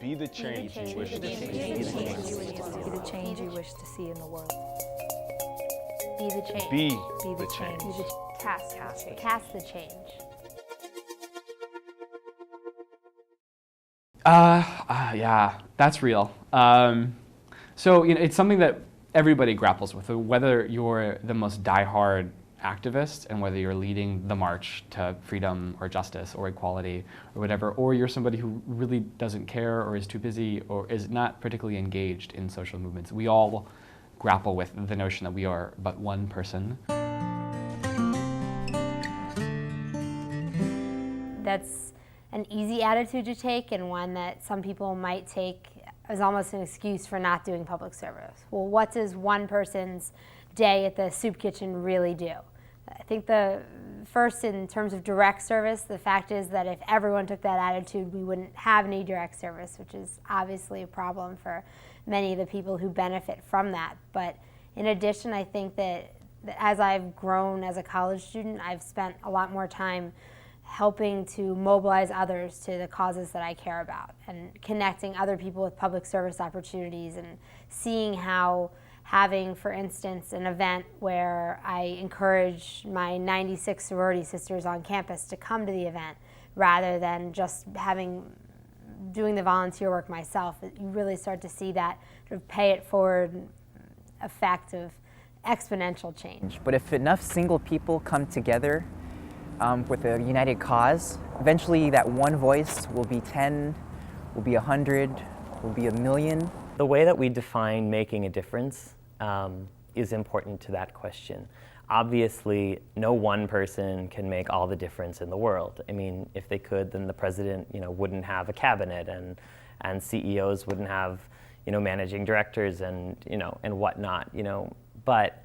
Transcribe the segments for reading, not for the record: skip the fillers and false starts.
Be the change you wish to see. Be the change you wish to see in the world. Be the change. Be Be the change. Cast the change. Yeah, that's real. So it's something that everybody grapples with, whether you're the most diehard activist and whether you're leading the march to freedom or justice or equality or whatever, or you're somebody who really doesn't care or is too busy or is not particularly engaged in social movements. We all grapple with the notion that we are but one person. That's an easy attitude to take, and one that some people might take as almost an excuse for not doing public service. Well, what does one person's day at the soup kitchen really do? I think the first, in terms of direct service, the fact is that if everyone took that attitude, we wouldn't have any direct service, which is obviously a problem for many of the people who benefit from that. But in addition, I think that as I've grown as a college student, I've spent a lot more time helping to mobilize others to the causes that I care about and connecting other people with public service opportunities and seeing how having, for instance, an event where I encourage my 96 sorority sisters on campus to come to the event rather than just doing the volunteer work myself. You really start to see that sort of pay it forward effect of exponential change. But if enough single people come together with a united cause, eventually that one voice will be 10, will be 100, will be 1,000,000. The way that we define making a difference is important to that question. Obviously, no one person can make all the difference in the world. I mean, if they could, then the president, wouldn't have a cabinet, and CEOs wouldn't have, managing directors and whatnot. But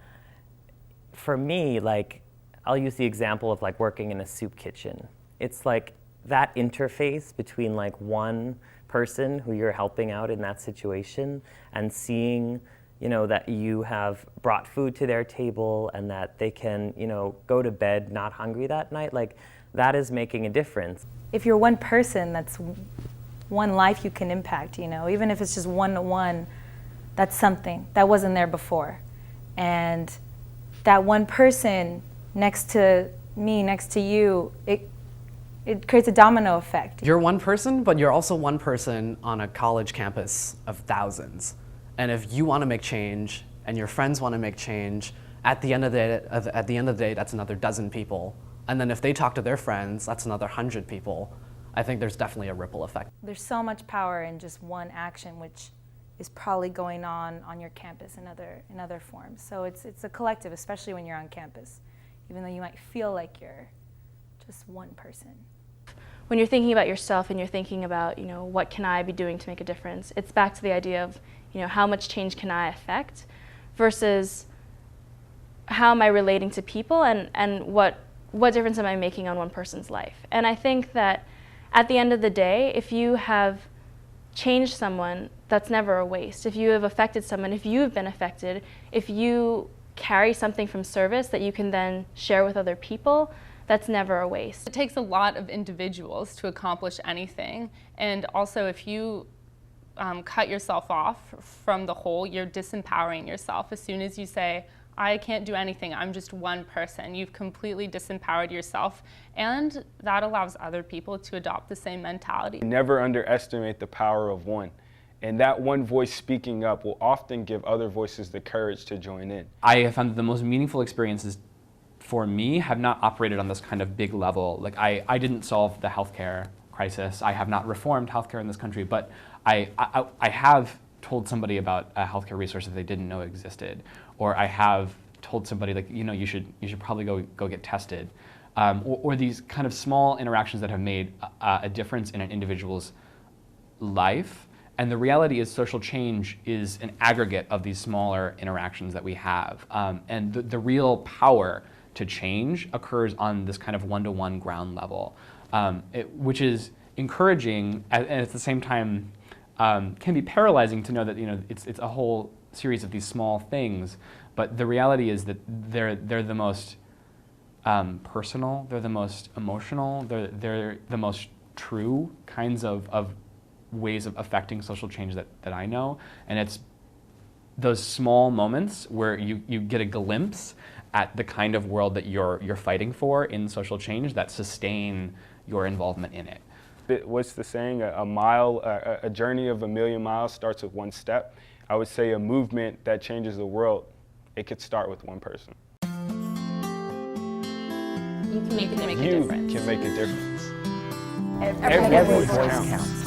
for me, I'll use the example of working in a soup kitchen. It's like that interface between one person who you're helping out in that situation and seeing that you have brought food to their table and that they can go to bed not hungry that night, that is making a difference. If you're one person, that's one life you can impact, even if it's just one-to-one, that's something that wasn't there before. And that one person next to me, next to you, it creates a domino effect. You're one person, but you're also one person on a college campus of thousands. And if you want to make change, and your friends want to make change, at the end of the day, that's another dozen people. And then if they talk to their friends, that's another 100 people. I think there's definitely a ripple effect. There's so much power in just one action, which is probably going on your campus in other forms. So it's a collective, especially when you're on campus, even though you might feel like you're just one person. When you're thinking about yourself and you're thinking about, what can I be doing to make a difference, it's back to the idea of, how much change can I affect versus how am I relating to people and what difference am I making on one person's life. And I think that at the end of the day, if you have changed someone, that's never a waste. If you have affected someone, if you've been affected, if you carry something from service that you can then share with other people, that's never a waste. It takes a lot of individuals to accomplish anything, and also if you cut yourself off from the whole, you're disempowering yourself. As soon as you say, I can't do anything, I'm just one person, you've completely disempowered yourself, and that allows other people to adopt the same mentality. Never underestimate the power of one. And that one voice speaking up will often give other voices the courage to join in. I have found that the most meaningful experiences for me have not operated on this kind of big level. I didn't solve the healthcare crisis. I have not reformed healthcare in this country, but I have told somebody about a healthcare resource that they didn't know existed, or I have told somebody you should probably go get tested, or these kind of small interactions that have made a difference in an individual's life. And the reality is social change is an aggregate of these smaller interactions that we have. And the real power to change occurs on this kind of one-to-one ground level, which is encouraging and at the same time can be paralyzing to know that it's a whole series of these small things. But the reality is that they're the most personal, they're the most emotional, they're the most true kinds of ways of affecting social change that I know, and it's those small moments where you get a glimpse at the kind of world that you're fighting for in social change that sustain your involvement in it. What's the saying? A journey of 1,000,000 miles starts with one step. I would say a movement that changes the world, it could start with one person. You can make a difference. You can make a difference. Every voice counts.